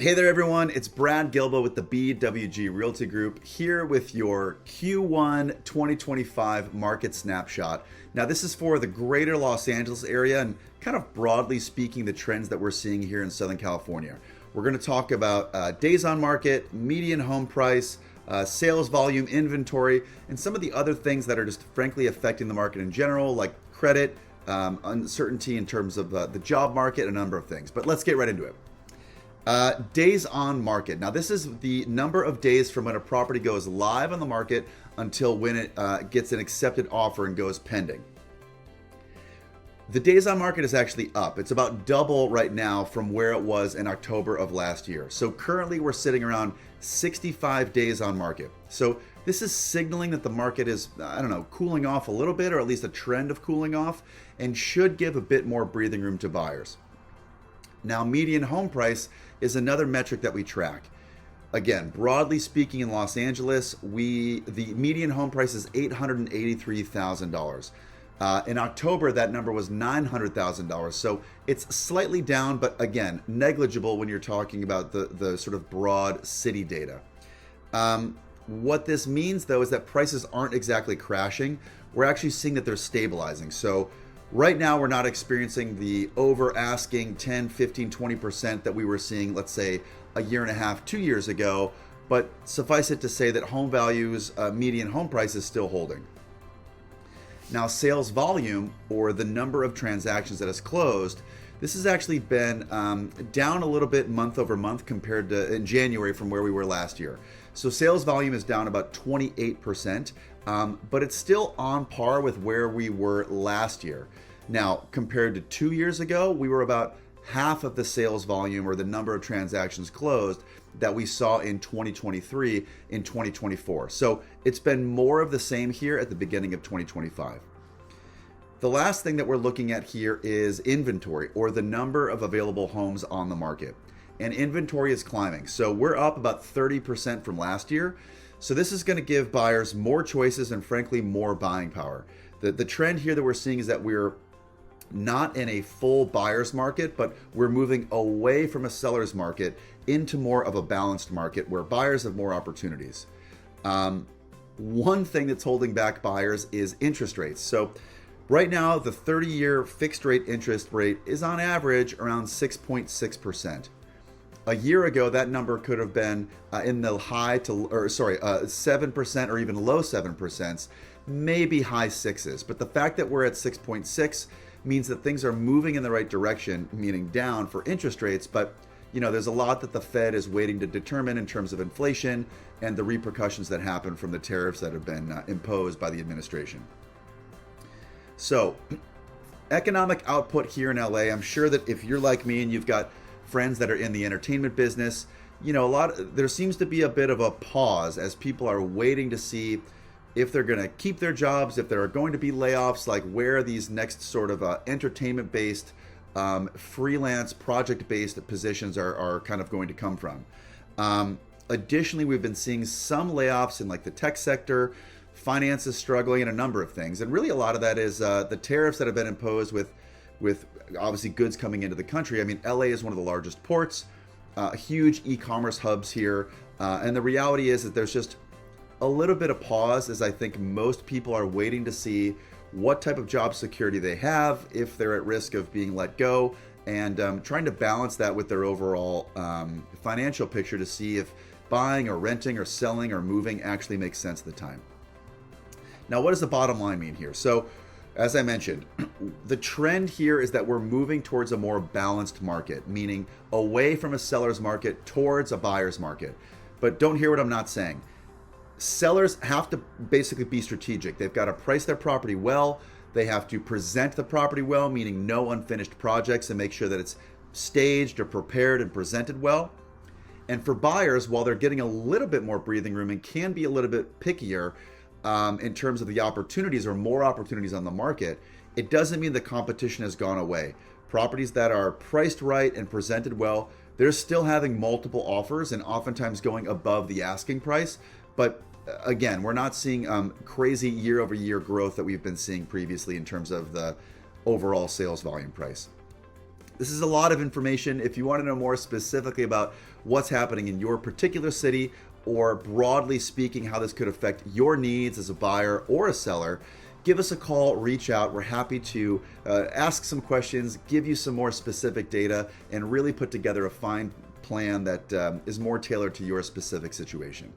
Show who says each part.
Speaker 1: Hey there, everyone. It's Brad Gilbo with the BWG Realty Group here with your Q1 2025 market snapshot. Now, this is for the greater Los Angeles area and kind of broadly speaking, the trends that we're seeing here in Southern California. We're going to talk about days on market, median home price, sales volume, inventory, and some of the other things that are just frankly affecting the market in general, like credit, uncertainty in terms of the job market, a number of things. But let's get right into it. Days on market. Now, this is the number of days from when a property goes live on the market until when it gets an accepted offer and goes pending. The days on market is actually up. It's about double right now from where it was in October of last year. So currently we're sitting around 65 days on market. So this is signaling that the market is, cooling off a little bit, or at least a trend of cooling off, and should give a bit more breathing room to buyers. Now, median home price is another metric that we track. Again, broadly speaking, in Los Angeles, the median home price is $883,000. In October, that number was $900,000. So it's slightly down, but again, negligible when you're talking about the sort of broad city data. What this means, though, is that prices aren't exactly crashing. We're actually seeing that they're stabilizing. So right now, we're not experiencing the over asking 10, 15, 20% that we were seeing, let's say, a year and a half, 2 years ago. But suffice it to say that home values, median home price is still holding. Now, sales volume, or the number of transactions that has closed, this has actually been down a little bit month over month compared to in January from where we were last year. So sales volume is down about 28%, but it's still on par with where we were last year. Now, compared to 2 years ago, we were about half of the sales volume, or the number of transactions closed, that we saw in 2023 in 2024. So it's been more of the same here at the beginning of 2025. The last thing that we're looking at here is inventory, or the number of available homes on the market. And inventory is climbing. So we're up about 30% from last year. So this is going to give buyers more choices and frankly more buying power. The trend here that we're seeing is that we're not in a full buyer's market, but we're moving away from a seller's market into more of a balanced market where buyers have more opportunities. One thing that's holding back buyers is interest rates. So right now, the 30-year fixed rate interest rate is on average around 6.6%. A year ago, that number could have been in the 7% or even low 7%, maybe high sixes. But the fact that we're at 6.6 means that things are moving in the right direction, meaning down for interest rates. But there's a lot that the Fed is waiting to determine in terms of inflation and the repercussions that happen from the tariffs that have been imposed by the administration. So, economic output here in LA, I'm sure that if you're like me and you've got friends that are in the entertainment business, there seems to be a bit of a pause as people are waiting to see if they're going to keep their jobs, if there are going to be layoffs, like where these next sort of entertainment-based, freelance, project-based positions are kind of going to come from. Additionally, we've been seeing some layoffs in like the tech sector. Finance is struggling, and a number of things. And really a lot of that is the tariffs that have been imposed with obviously goods coming into the country. I mean, LA is one of the largest ports, huge e-commerce hubs here. And the reality is that there's just a little bit of pause, as I think most people are waiting to see what type of job security they have, if they're at risk of being let go, and trying to balance that with their overall financial picture to see if buying or renting or selling or moving actually makes sense at the time. Now, what does the bottom line mean here? So, as I mentioned, the trend here is that we're moving towards a more balanced market, meaning away from a seller's market towards a buyer's market. But don't hear what I'm not saying. Sellers have to basically be strategic. They've got to price their property well. They have to present the property well, meaning no unfinished projects, and make sure that it's staged or prepared and presented well. And for buyers, while they're getting a little bit more breathing room and can be a little bit pickier in terms of the opportunities or more opportunities on the market, it doesn't mean the competition has gone away. Properties that are priced right and presented well, they're still having multiple offers and oftentimes going above the asking price. But again, we're not seeing crazy year-over-year growth that we've been seeing previously in terms of the overall sales volume price. This is a lot of information. If you want to know more specifically about what's happening in your particular city, or broadly speaking, how this could affect your needs as a buyer or a seller, give us a call, reach out. We're happy to ask some questions, give you some more specific data, and really put together a fine plan that is more tailored to your specific situation.